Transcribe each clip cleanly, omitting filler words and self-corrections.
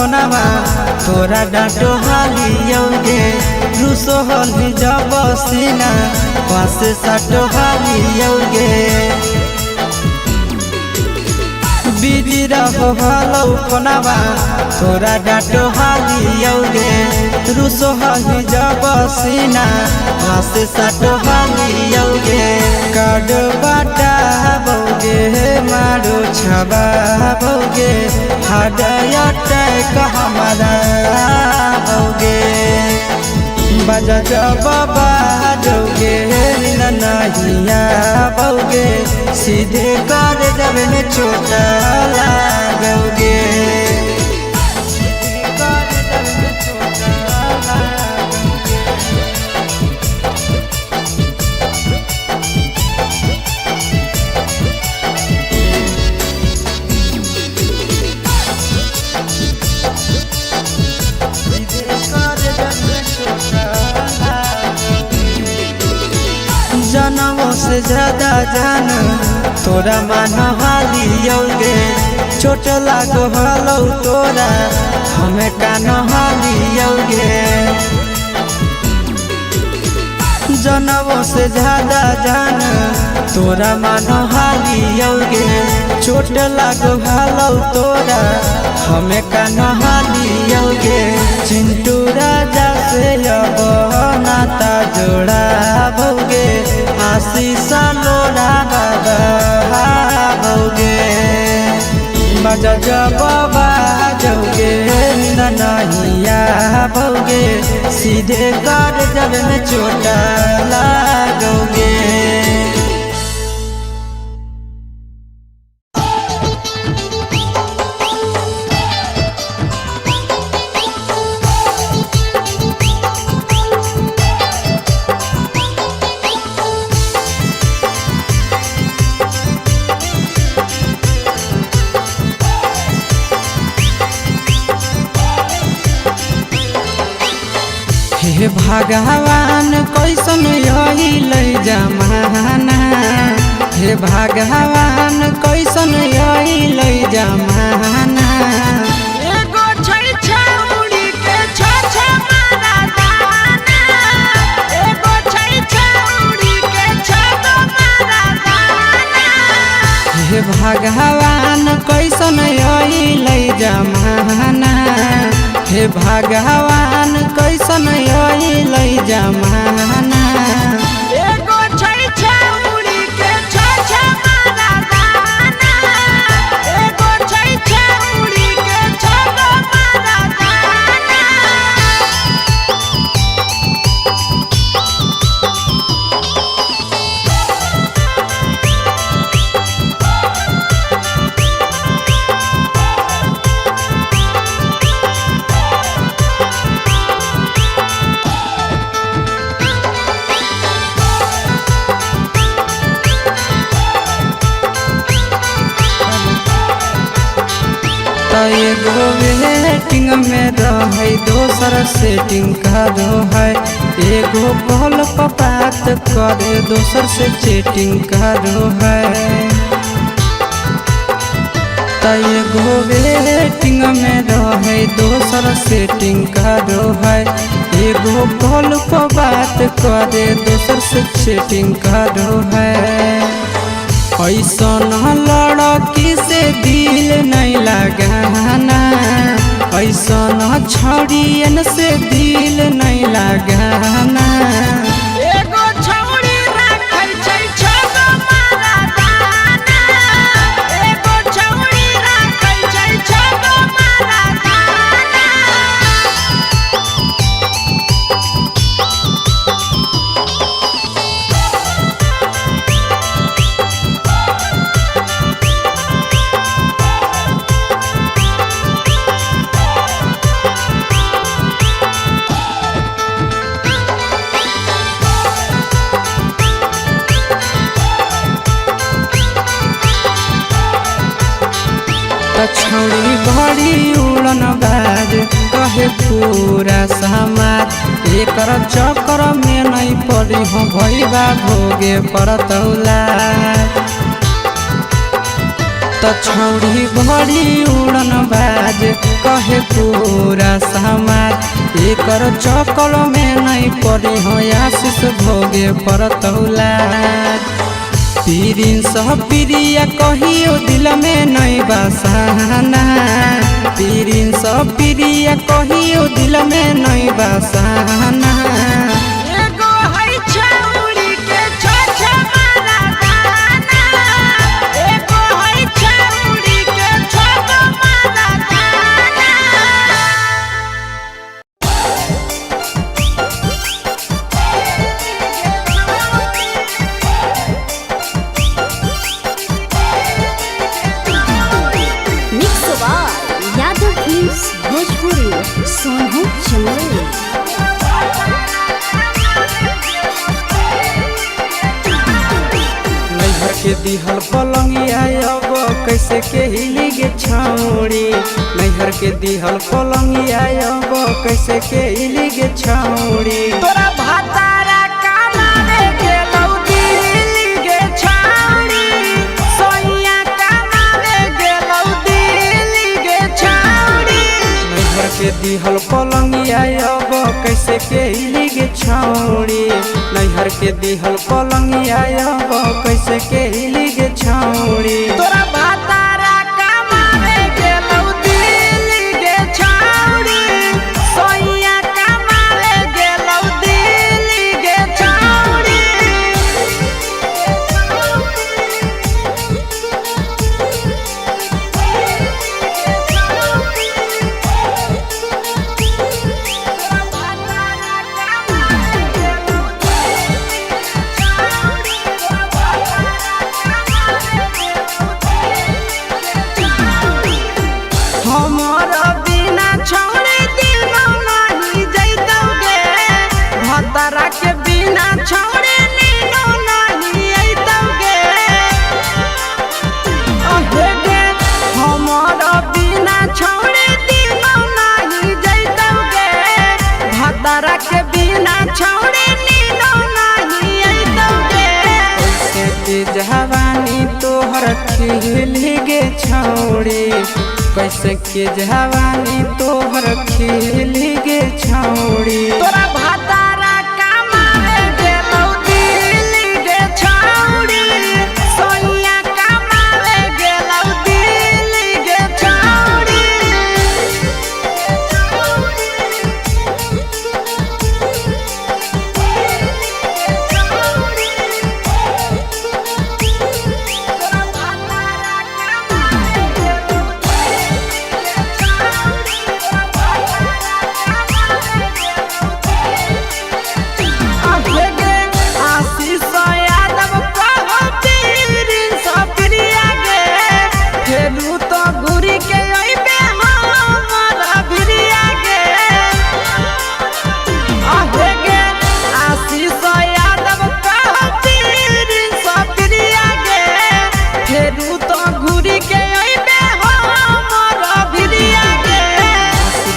फोनवा तोरा डांटो हालियोगे रूसो हली जब सीना पास साटो हालियोगे बिजी रहो हलो फोनवा तोरा डांटो हालियोगे रूसो हली जब सीना पास साटो हालियोगे कार्ड बाटा बोगे मारो छबा बोगे हार्ट अटैक हमारा बोगे बजा जब बाजोगे नहिया बोगे सीधे कर जब में चोट लागोगे जनमों से ज्यादा जान तोरा मान हालियोगे चोट लागो हलो तोरा हमें कान हालियोगे जनमों से ज्यादा जान तोरा मान हालियोगे चोट लागो हलो तोरा हमें कान हालियोगे चिंटू राजा से अब नाता जोड़ा भोगे आशीष लोड़ा बाबा भोगे बजा जब बाजोगे नहिया भोगे सीधे कर जब में चोट लागोगे। हे भगवान कैसन आइल जमाना हे भगवान कैसन आइल जमाना एगो छै छौड़ी के छ मारा दाना एगो छै छौड़ी के छ मारा दाना हे भगवान कैसन आइल जमाना हे भगवान कैसन आइल जमाना एगो छै छौड़ी के छ मारा दाना एगो छै छौड़ी के छ मारा दाना एगो वेटिंग में रहे दोसर सेटिंग करो है एगो कॉल पर बात करे दोसर से चैटिंग करो है एगो वेटिंग में रहे दोसर सेटिंग करो है एगो कॉल पर बात करे दोसर से चैटिंग करो है ऐसन लड़की से दिल नहीं लगाना ऐसन छड़ियन से दिल नहीं लगाना एगो छौड़ी राखै छै छ मारा दाना एगो छौड़ी राखै छै छ मारा दाना छौड़ी बड़ी उड़न बाज कहे पूरा समाज एकर चक्कर में नहीं पड़ी हो भैया भोगे पड़तौला तो छौड़ी बड़ी उड़न बाज कहे पूरा समाज एकर चक्कर में नहीं पड़ी हो आशीष भोगे परतौला पीरिन सब प्रिया कहियो दिल में नहीं बसाना पीरिन सब प्रिया कहियो दिल में नहीं बसाना के दिहल पलंगिया अब कैसे के हिली गे छौड़ी नैहर के दिहल पलंगिया अब कैसे के हिली गे छौड़ी तोरा भातारा कमावे गेलौ दिल्ली गे छौड़ी सोइया कमावे गेलौ दिल्ली गे छौड़ी नैहर के दिहल पलंगिया अब कैसे के हिली गे छौड़ी नैहर के दिहल पलंगिया अब कैसे के हिली गे छौड़ी तोरा भातारा कमावे गेलौ दिल्ली गे छौड़ी सोइया कमावे गेलौ दिल्ली गे छौड़ी के बिना छोड़े नीनो नहीं आइतौगे अहे गे हमारा बिना छोड़े दिनो नहीं जाइतौगे भतरा के बिना छोड़े नीनो नहीं आइतौगे कैसे के जवानी तोहर खिली गे छौड़ी कैसे के जवानी तोहर खिली गे छौड़ी तोरा भातारा कमावे गेलौ दिल्ली गे छौड़ी सोइया कमावे गेलौ दिल्ली गे छौड़ी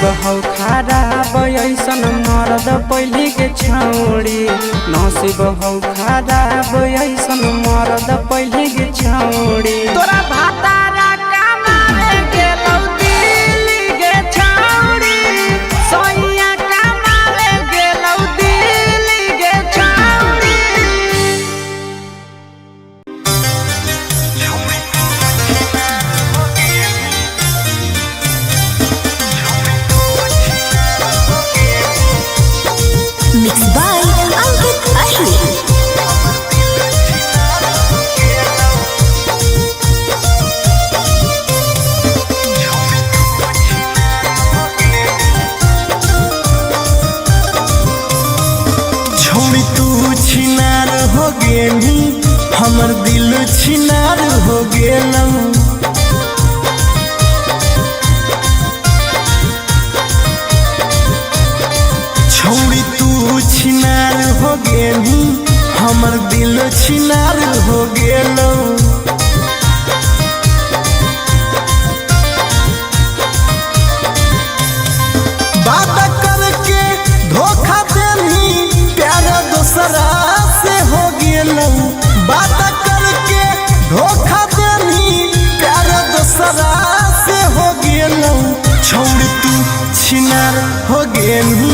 बहु खराब ऐसन मरद पहली के छौड़ी नसीब हौ खराब ऐसन मरद पहली के छौड़ी तोरा भातारा कमावे गेलौ दिल्ली गे छौड़ी सोइया कमावे गेलौ दिल्ली गे छौड़ी Mixed by Ankit Ahir. छोड़ी तू छिनार हो गेली हमर दिल छिनार हो गेलौ छोड़ी तू छिनार हो गेली हमर दिल छिनार हो गेलौ बात करके धोखा देनी प्यार दोसरा से हो गेलौ बात करके धोखा देनी प्यार छिनार हो गेनी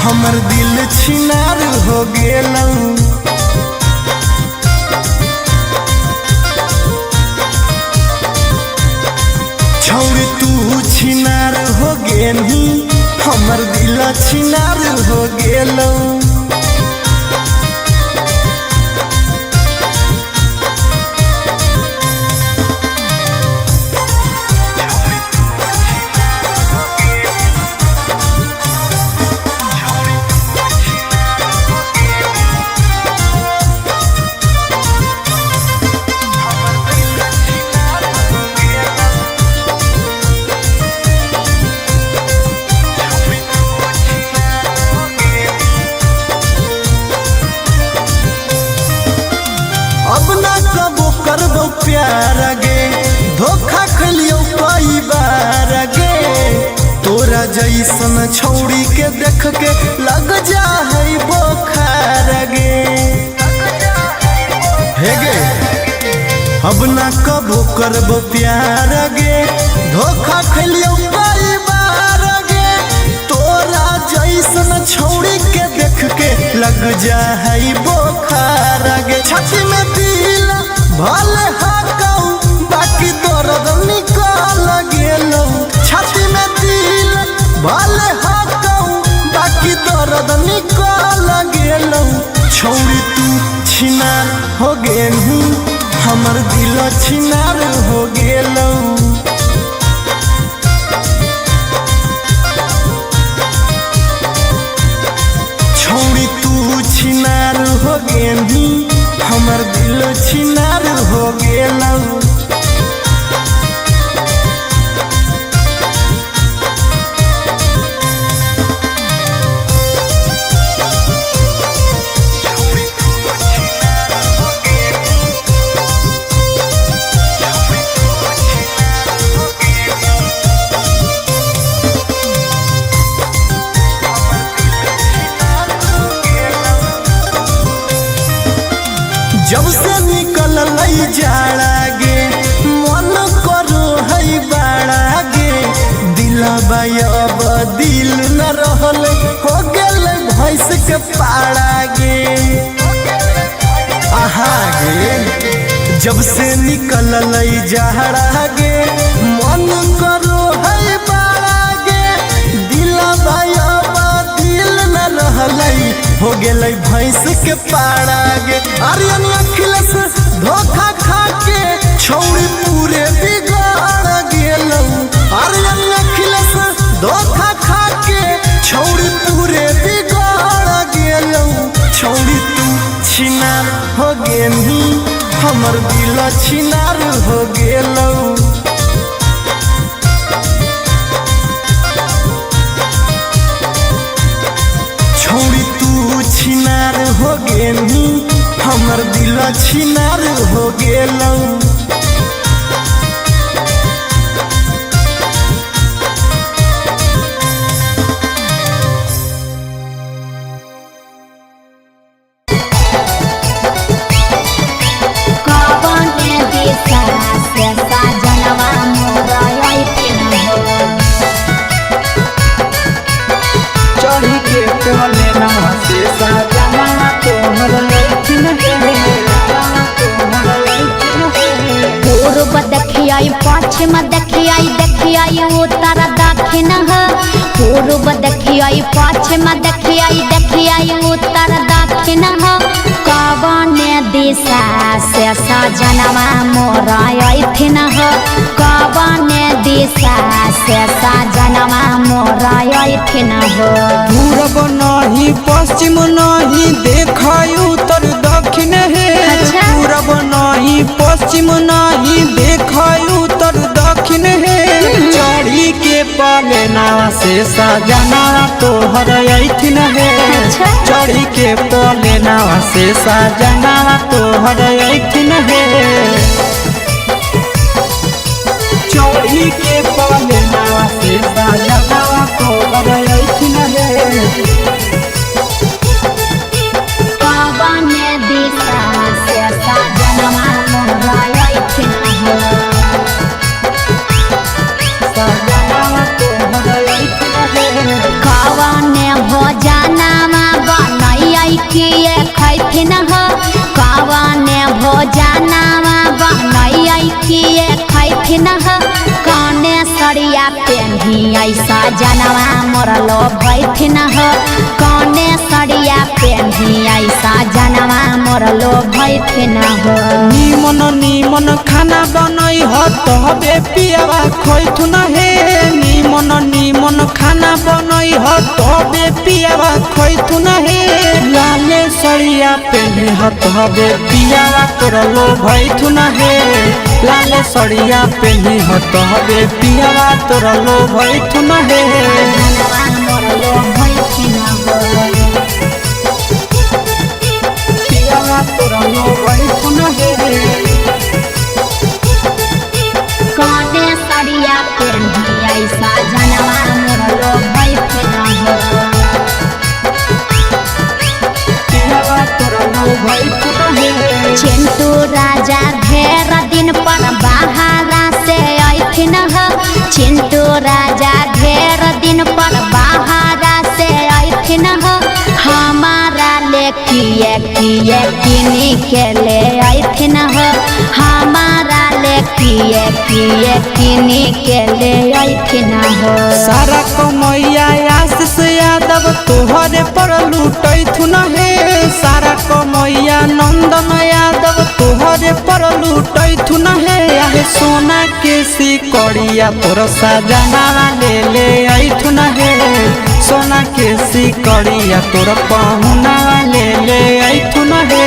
हमर दिल छिनार हो गेलऊ छौरी तू छिनार हो गेनी हमर दिल छिनार हो गेलऊ अब ना कबो करबो प्यार गे धोखा खलियो कई बार गे तोरा जैसन छौड़ी के देख के लग जा है बोखार गे हे गे अब ना कबो करबो प्यार गे धोखा खलियो कई बार गे तोरा जैसन छौड़ी के देख के लग जा है बोखार गे छाती में दिल भले हाकऊ बाकी दर्द निकल गेलौ छाती में दिल भले हाकऊ बाकी दर्द निकल गेलौ छौरी तू छिनार हो गेलू हमर दिल छिनार हो गेलौ छौरी तू छिनार हो गेलू हमर दिल छिनार हो गेलऊ जब से निकल लई जाड़ा गे मन करो है बाड़ा गे दिलबा अब दिल न रहल हो गेल भैंस के पाड़ा गे आहा गे जब से निकल लई जाड़ा गे मन करो है बाड़ा गे दिलबा अब दिल न रहल हो गेलै भैंस के पाड़ा गे आर्यन अखिलेश धोखा खा के छौरी पूरे बिगाड़ गेलौ आर्यन अखिलेश धोखा खा के छौरी पूरे बिगाड़ गेलौ छौरी तू छिनार हो गेनी हमर दिल छिनार हो गेलौ छौरी तू छिनार हो गेनी हमर दिल छिनार हो गेलौ चढ़ी के टोले नवा से साजना तोहर लैठिन पूर्व देखियाई पश्चिम देखियाई उत्तर दक्षिण पूर्व देखियाई पश्चिम देखियाई उत्तर दक्षिण कवन दिशा से सजनवा मोरा अइथिन कवन दिशा से सजनवा मोरा अइथिन पूरब नहीं पश्चिम नहीं देखाई उत्तर दक्षिण है अच्छा। पूरब नहीं पश्चिम नहीं देखाई उत्तर दक्षिण है चढ़ी के पलेना से सजना तोहर अइथिन है अच्छा। चढ़ी के पलेना से सजना तोहर अइथिन है चढ़ी के पलेना से सजना तोहर अइथिन है कवन दिशा से सजनवा मोरा अइथिन सजना तोहर अइथिन है जनवा मोरलो भैथिन हो कौने सड़िया पेन्ही ऐसा जनवा मोरलो भैथिन हो निमन निमन खाना बनई हो तबे पियावा खोइथुन हे निमन निमन खाना बनई हो तबे पियावा खोइथुन हे लाले सड़िया पेन्ही हो तबे पियावा तोरलो भैथुन हे लाले सड़िया पेन्ही हो तबे पियावा तोरलो भैथुन हे जनवा मोरलो भैथिन हो पियावा तोरलो भैथुन हे कौने सड़िया पेन्ही ऐसा जनवा मोरलो भैथिन हो पियावा तोरलो भैथुन हे चिंटू राजा ढेर दिन पर बाहरा से अइथिन हो चिंटू राजा ढेर दिन पर बाहरा से अइथिन हो हमारा ले किए किए किनी के ले अइथिन हो हमारा ले किए किए किनी के ले अइथिन हो सारा कमैया आशीष यादव तोहरे पर लूटैथुन हे सारा कमैया नंदन यादव तोहरे पर लूटैथुन हे आहे सोना के सिकड़िया तोर सजना ले अइथुन हे सोना के सिकड़िया तोर पहुना ले अइथुन हे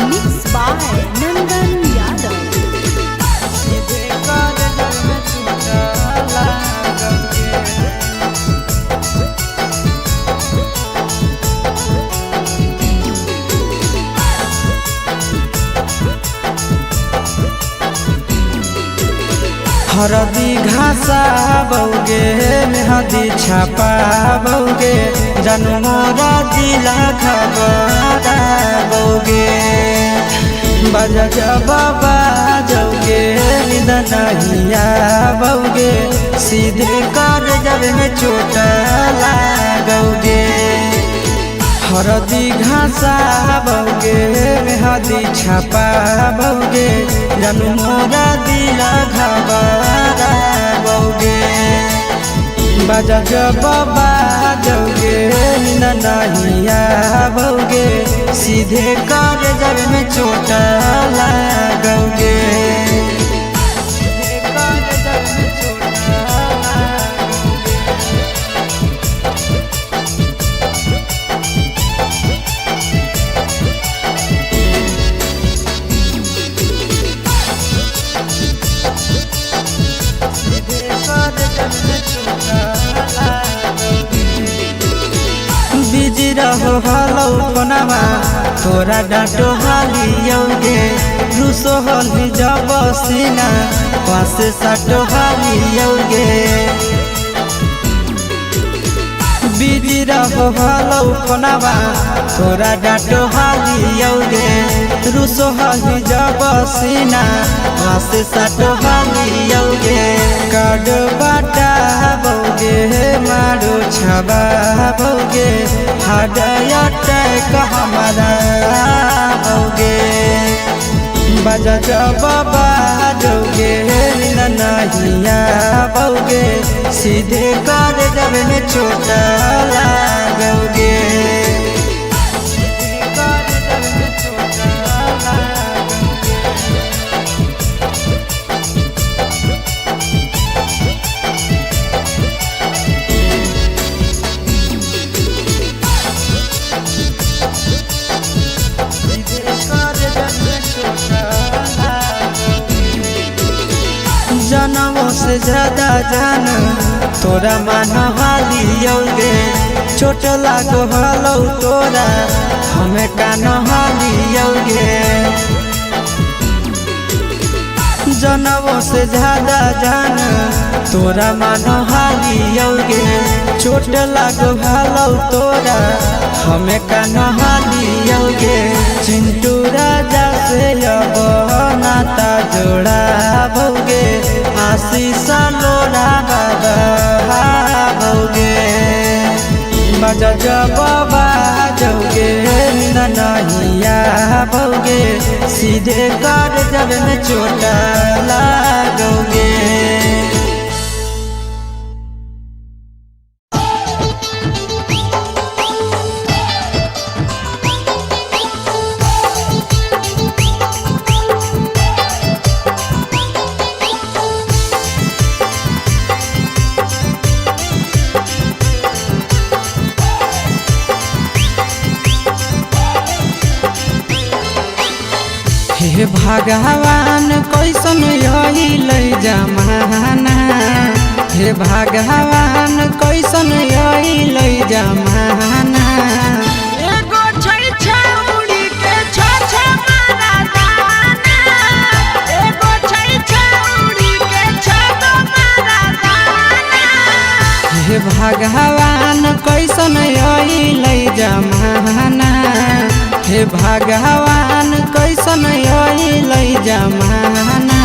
Mixed by Nandan Yadav. हरदी घासा बौगे मेहदी छापा बौगे जनमोरा दिला खबरा बौगे बजा बाबा जौगे निदनहिया बौगे सीधे कर जब में चोट लागोगे हरदी घासा बौगे मेहदी छापा बौगे जनमोरा दिला घबरा बौगे बजा बाबा जौगे नहिया बौगे सीधे कर जब में चोट लागोगे बिजी रहो हलो कोनामा तोरा डाटो हालियोगे रूसो हली जब सीना पास साटो हालियोगे बिजी रहो हलो कोनामा तोरा डाटो हालियोगे रूसो हली जब सीना पास साटो हालियोगे काड बाटा बौगे मारो छबा बौगे हाडया टैक हमारा बौगे बजा बाबा जौगे नहिया बौगे सीधे कर जब में चोट लागोगे जनमों से ज्यादा जान तोरा मान हालियोगे चोट लागो हलो तोरा हमें कान हालियोगे जनमों से ज्यादा जान तोरा मान हालियोगे चोट लागो हलो तोरा हमें कान हालियोगे चिंटू राजा से अब नाता जोड़ा भोगे आशीष लोड़ा बाबा भोगे बजा बाबा जोगे नहीं आओगे, सीधे कर जब में चोट लागोगे। हे भगवान कैसन अइल जमाना, हे भगवान कैसन अइल जमाना। एगो छै छौरी के छ मारा दाना, एगो छै छौरी के छ मारा दाना। हे भगवान कैसन अइल जमाना, हे भगवान कैसन अइल जमाना।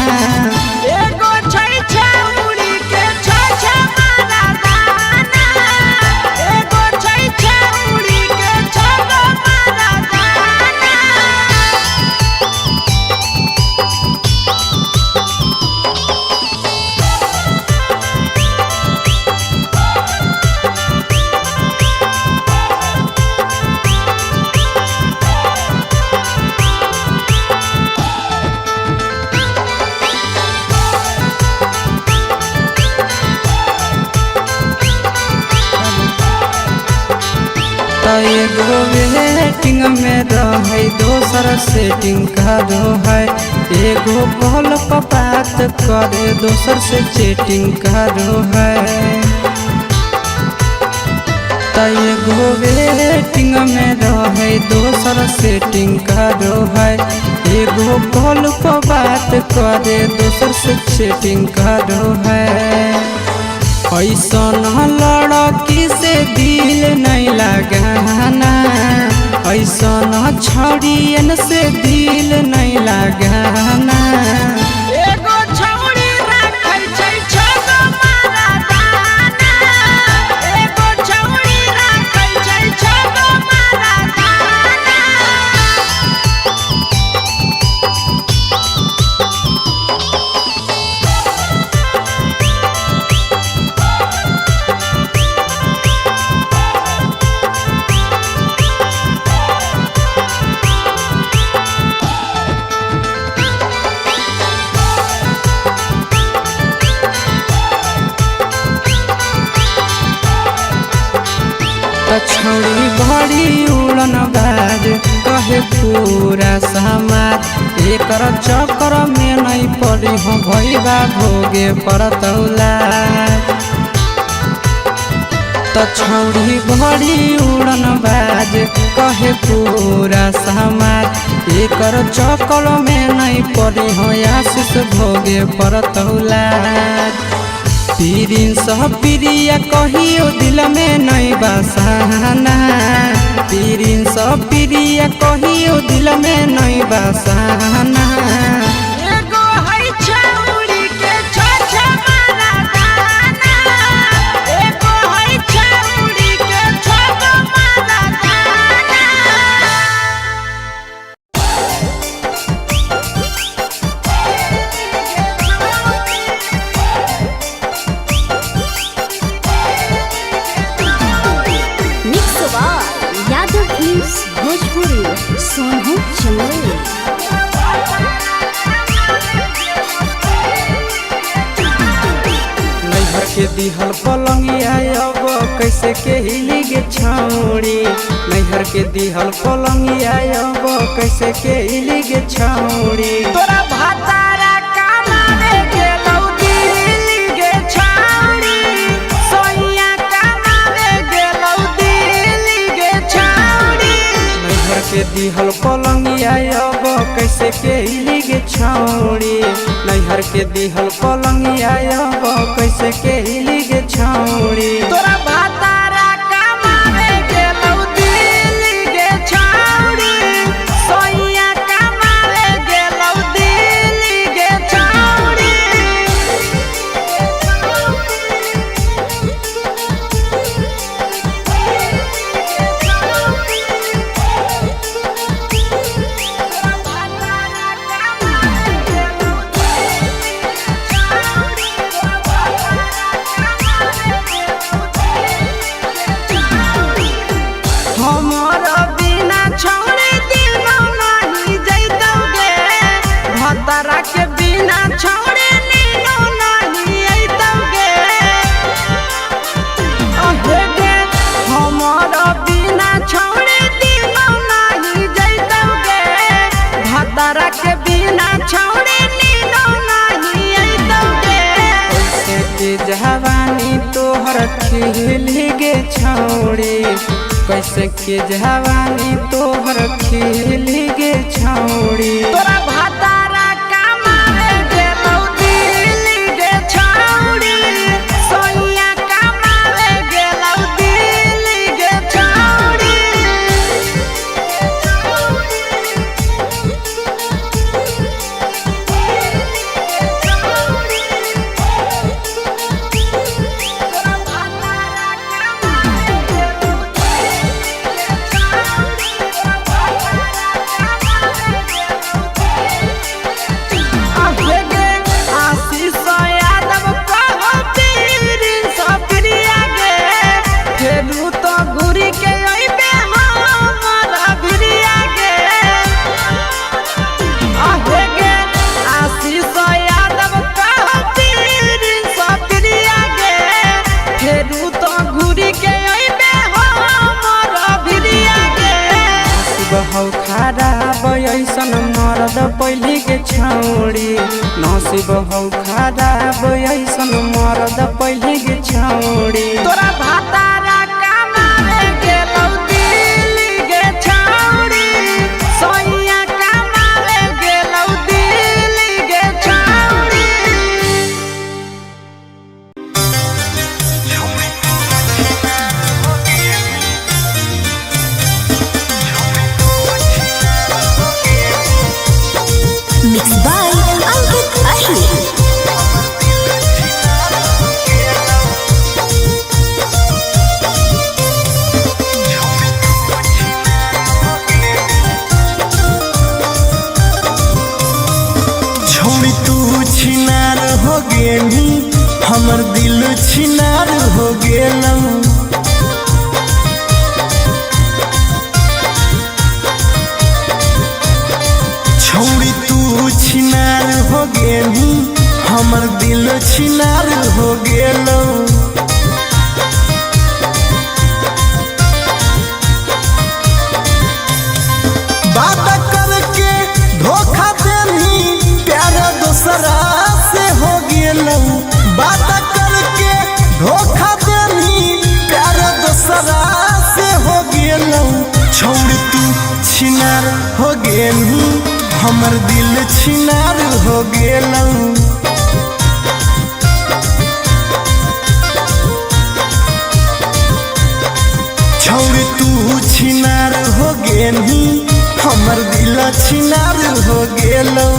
एगो छै छौरी के छ मारा दाना, एगो छै छौरी के छ मारा दाना। एगो वेटिंग में रहे, दोसर सेटिंग करो है। एगो कॉल पर बात करे, दोसर से चैटिंग करो है। एगो वेटिंग में रहे, दोसर सेटिंग करो है। एगो कॉल पर बात करे, दोसर से चैटिंग करो है। ऐसन लड़की से दिल नहीं लगाना, ऐसन छड़ियन से दिल नहीं लगाना। एगो छौरी राखै छै छ मारा दाना, एगो छौरी राखै छै छ मारा दाना। छौरी बड़ी उड़न बाज कहे पूरा समाज। एकर चक्कर में नहीं पड़ी हो भैया भोगे पड़तौला। छौरी बड़ी उड़न बाज कहे पूरा समाज। एकर चक्कर में नहीं पड़ी हो आशीष भोगे पड़तौला। पीरिन सह प्रिया कहियो दिल में नहीं बसाना, पीरिन सह प्रिया कहियो दिल में नहीं बसाना। एगो है छौरी के छ मारा दाना, एगो है छौरी के छ मारा दाना। यादव फिल्म्स भोजपुरी सोनू चंदेल। नैहर के दिहल पलंगिया अब कैसे के हिली गे छौरी, नैहर के दिहल पलंगिया अब कैसे के हिली गे छौरी। तोरा भातारा कमावे गेलौ दिल्ली गे छौरी, सोइया कमावे गेलौ दिल्ली गे छौरी। नैहर के दिहल पलंगिया अब कैसे के हिली गे छौरी, नैहर के दिहल पलंगिया अब कैसे के हिली गे छौरी। तोरा भातारा कमावे गेलौ दिल्ली गे छौरी, सोइया कमावे गेलौ दिल्ली गे छौरी। खिली गे छौड़ी कैसे के जवानी तोहर खिली गे छौड़ी तोरा भातारा कमावे गेलौ दिल्ली गे छौड़ी सोनिया कमावे गेलौ दिल्ली गे छौड़ी बहु खराब ऐसन मरद पहली के छौड़ी नसीब हौ खराब ऐसन मरद पहली के छौड़ी तोरा भातारा कमावे गेलौ दिल्ली गे छौड़ी सोनिया कमावे गेलौ दिल्ली गे छौड़ी Mixed by Ankit Ahir. छोड़ी तू छिनार हो गेली हमर दिल छिनार हो गेलौ छोड़ी तू छिनार हो गेली हमर दिल छिनार हो गेलौ बात करके धोखा देनी प्यार दूसरा से हो गेलौ बात करके धोखा देनी प्यार दूसरा से हो गेलौ छोड़ तू छिनार हो गेली हमर दिल छिनार हो गेलौ छोड़ तू छिनार हो गेली हमर दिल छिनार हो गेलौ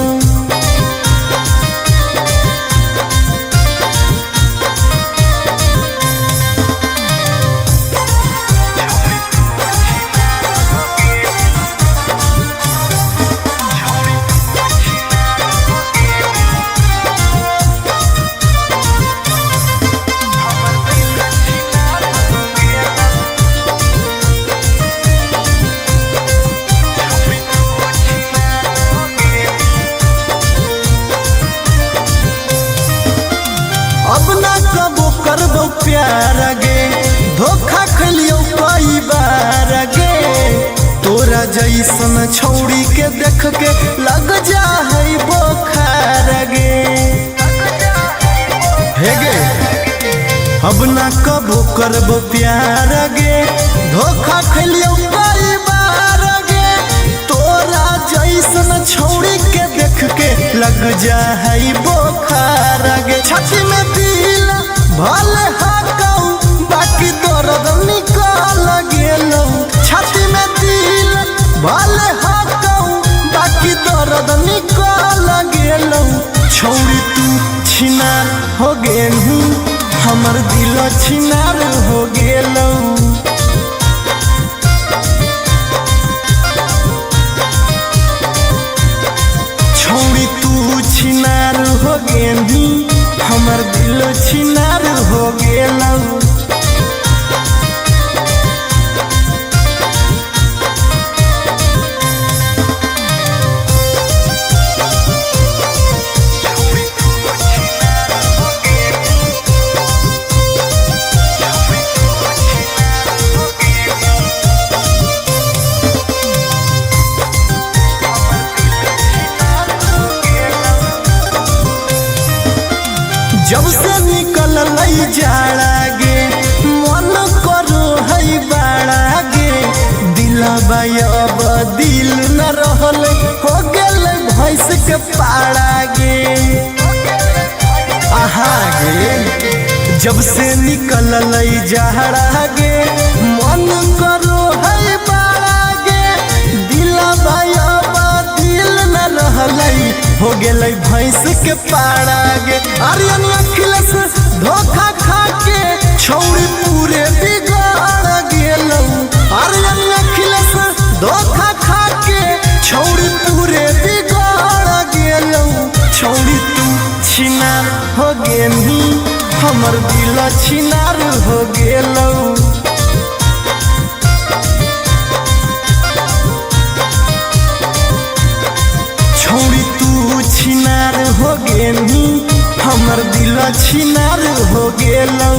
अब ना कबो करबो प्यार गे धोखा खलियो कई बार गे तोरा जैसन छौड़ी के देख के लग जा है बोखार गे हे गे अब ना कबो करबो प्यार गे धोखा खलियो कई बार गे तोरा जैसन छौड़ी के देख के लग जा है बोखार गे छाती में दिल भले हाकौ बाकी दर्द निकाल गेलौ छाती में दिल भले हाकौ बाकी दर्द निकाल गेलौ छौड़ी तू छिनार हो गेलू हमर दिल छिनार हो गेलौ छौड़ी तू छिनार हो गेली हमर दिल छिनार हो गेलौ जब से निकल जाड़ा गे दिलाबा अब दिल न रहल हो गेल भैंस के पाड़ा गे आहा गे जब से निकल जहरा गे मन करो है बाड़ा गे दिलाबा अब दिल न रहल हो गेल भैंस के पाड़ा गे आर्यन अखिलेश धोखा खा के छौड़ी पूरे बिगाड़ गेलौ आर्यन अखिलेश धोखा खा के छौड़ी पूरे बिगाड़ गेलौ छौड़ी तू छिनार हो गेनी हमर दिल छिनार हो गेलौ छौड़ी तू छिनार हो गेनी हमर दिल छिनार हो गेलौ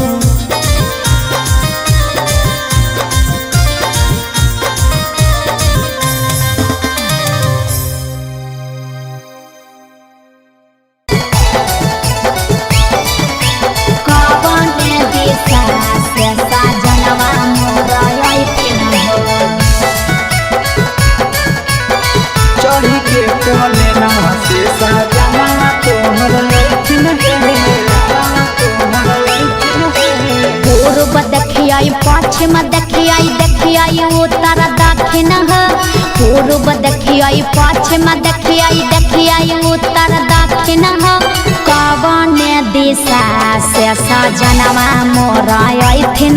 चढ़ी के कोले नवा से सजना तोहर लैठिन पूर्व देखियाई पश्चिम देखियाई उत्तर दक्षिण पूर्व देखियाई पश्चिम देखियाई उत्तर दक्षिण कवने दिशा से सजनवा मोर अइथिन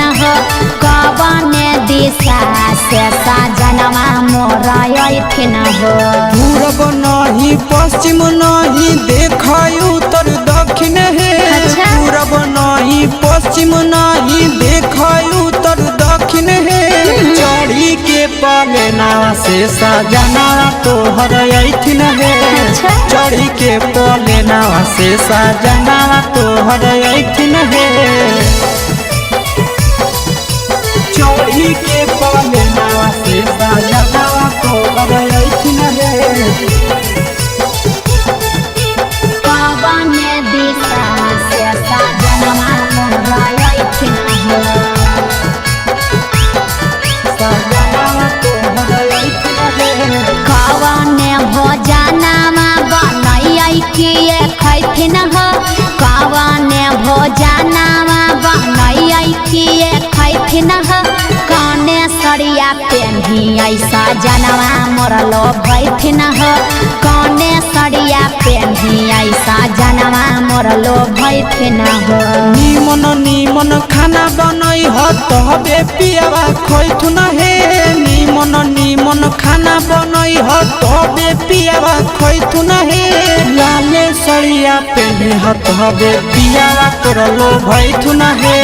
कवने दिशा से सजनवा मोर अइथिन पूरब नहीं पश्चिम नहीं देखाई उत्तर दक्षिण है अच्छा। पूरब नहीं पश्चिम नहीं देखाई उत्तर दक्षिण है चढ़ी के पलेना से सजना तोहर अइथिन है अच्छा। चढ़ी के पलेना से सजना तोहर अइथिन है चढ़ी के पलेना से सजना तोहर अइथिन है कवने दिशा से सजनवा मोर अइथिन कवने भोजनमा बनैयै किए खैथिन कवने भोजनमा बनैयै किए खैथिन कने सरिया पेन्हियै सजनवा मोर लोभैथिन कने सरिया पेन्हियै सजनवा मोर लोभैथिन निमन निमन खाना बनई ह तबे पियावा खैथुन हे निमन निमन खाना बनई ह तबे पियावा खैथुन हे लाले सरिया पेन्हे ह तबे पियावा तोर लोभैथुन हे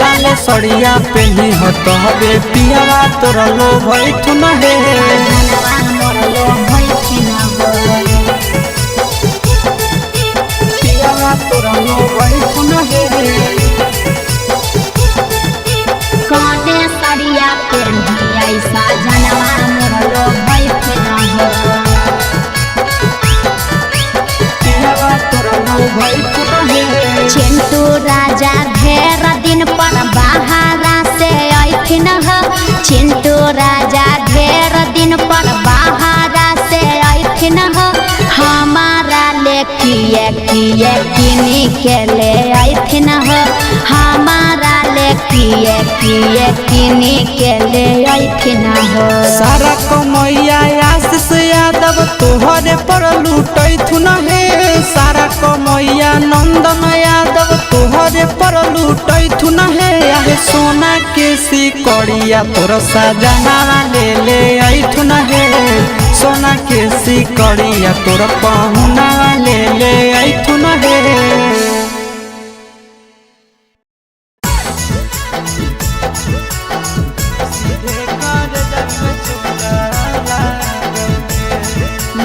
लाले सरिया पेन्हे ह तबे पियावा तोर लोभैथुन हे सजनवा मोर लोभैथिन पियावा तोर लोभैथुन हे कने सरिया पेन्हियै सजनवा मोर लोभैथिन पियावा तोर लोभैथुन हे चिंटू राजा ढेर दिन पर बाहरा से अइथिन चिंटू राजा ढेर दिन पर बाहरा से अइथिन हमारा ले किए किए किनी के ले अइथिन हमारा ले किए किए किनी के ले अइथिन सारा कमैया आशीष यादव तोहरे पर लूटैथुन हे सारा कमैया नंदन यादव तोहरे पर लूटैथुन हे आहे सोना के सिकड़िया तोर सजना ले अइथुन हे सोना के सिकड़िया तोर पहुना ले अइथुन हे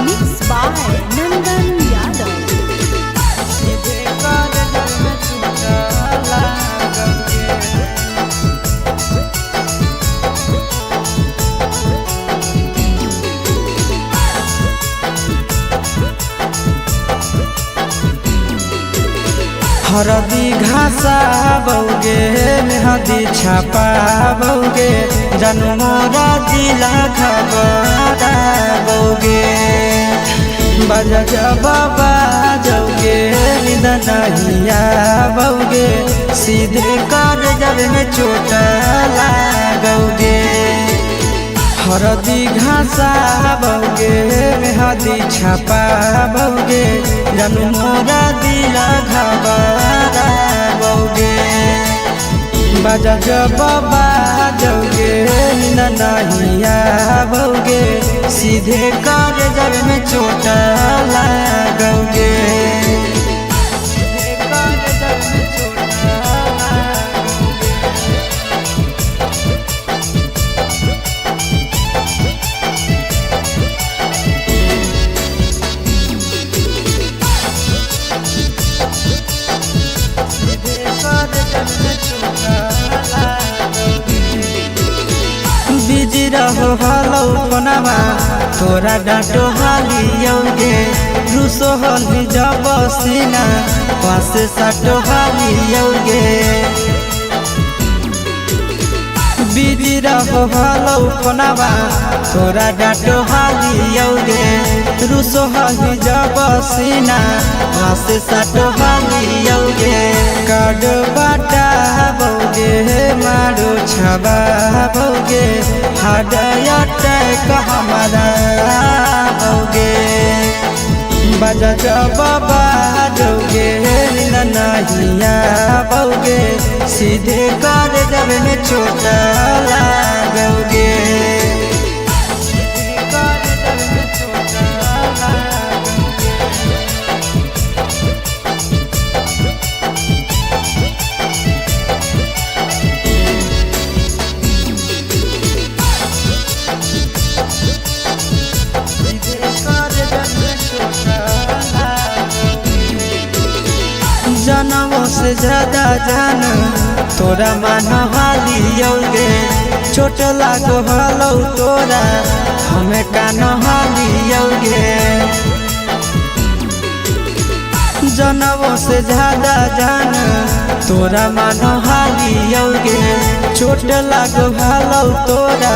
Mixed by Nandan Yadav. हरदी घासा बौगे मेहदी छापा बौगे जानू मोरा दिला खबरा बौगे बजा बाबा जौगे निद नहिया बौगे सीधे कर जब में चोट लागोगे हरदी घासा बौगे मेहदी छापा बौगे जानू मोरा दिला घबरा बौगे बजा बाबा जौगे नहिया बौगे सीधे कर जब में चोट लागोगे बिजी रहो हलो कोनामा तोरा डांटो हालियोगे रूसो हली जब सीना पास साटो हालियोगे बिजी रहो हलो कोनामा तोरा डांटो हालियोगे रूसो हली जब सीना पास साटो हालियोगे काड बाटा बौगे मारो छबा बौगे हाडया टैक हमारा बौगे बजा बाबा जौगे नहिया बौगे सीधे कर जब में चोट लागोगे जनमों से ज्यादा जान तोरा मान हालियोगे चोट लागो हलो तोरा हमें कान हालियोगे जनमों से ज्यादा जान तोरा मान हालियोगे चोट लागो हलो तोरा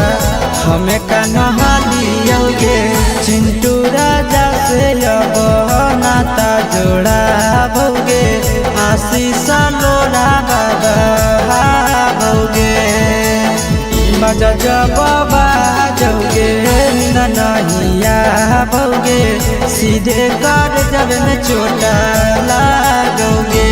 हमें कान हालियोगे चिंटू राजा से अब नाता जोड़ा भोगे आशीष लोड़ा बाबा भोगे बजा बाबा जौगे नहिया भोगे सीधे कर जब में चोट लागोगे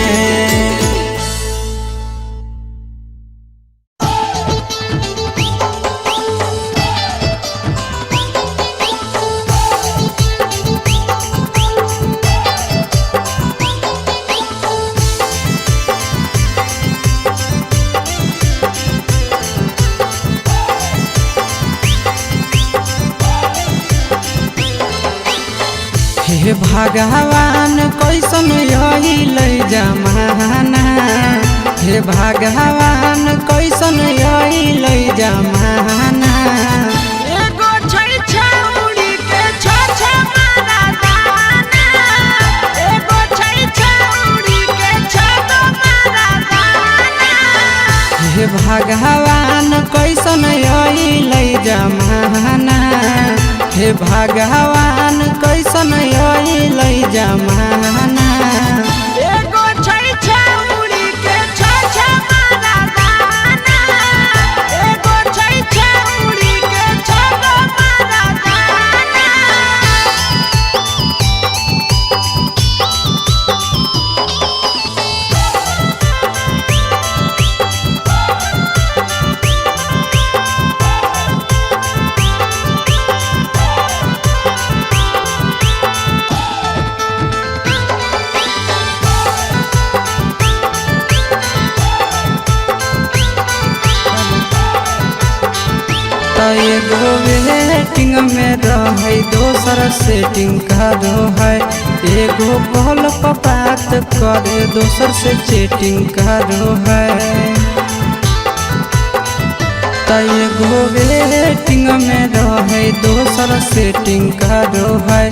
हे भगवान कैसन यही जमाना हे भगवान कैसन यही जमाना एगो छै छौड़ी के छ मारा दाना एगो छै छौड़ी के छ मारा दाना हे भगवान कैसन यही जमाना हे भगवान कैसन यही जमाना एगो छै छौड़ी के छ मारा दाना एगो छै छौड़ी के छ मारा दाना एगो वेटिंग में रहे दोसर सेटिंग करो है एगो कॉल पर बात करे दोसर से चैटिंग करो है एगो वेटिंग में रहे दोसर सेटिंग करो है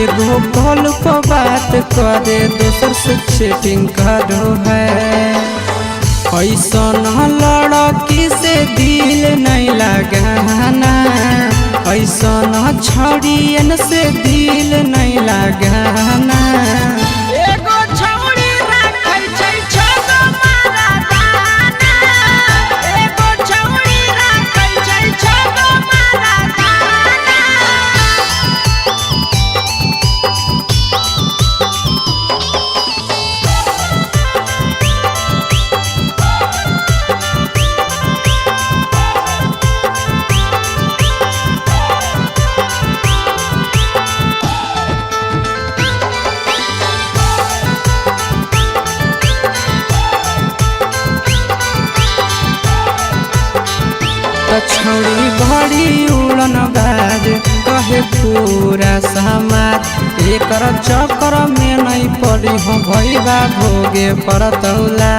एगो कॉल पर बात करे दोसर से चैटिंग करो है ऐसा लड़की से दिल नहीं लगाना ऐसा छड़ियन से दिल नहीं लगाना एगो छौड़ी राखै छै छगो मारा दाना एगो छौड़ी राखै छै छगो मारा दाना छौड़ी बड़ी उड़न बाज कहे पूरा समाज एकर चक्कर में नहीं पड़ी हो भैया भोगे परतौला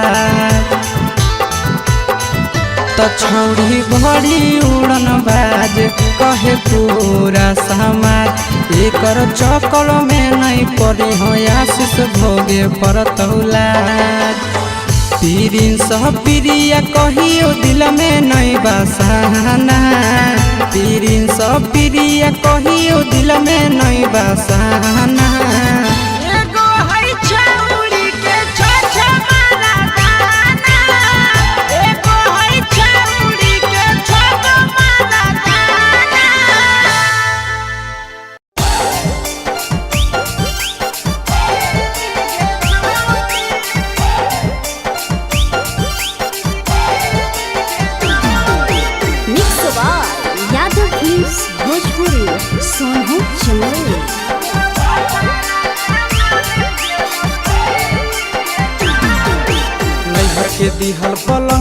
छौड़ी बड़ी उड़न बाज कहे पूरा समाज एकर चक्कर में नहीं पड़ी हो आशीष भोगे परतौला प्रिंस प्रिया कहियो दिल में नहीं बसाना प्रिंस प्रिया कहियो दिल में नहीं बसाना एगो है छौड़ी के छ मारा दाना एगो है छौड़ी के छगो मारा दाना mix by Yadav films Bhojpuri Sonu Chandel. नैहर के दिहल पलंग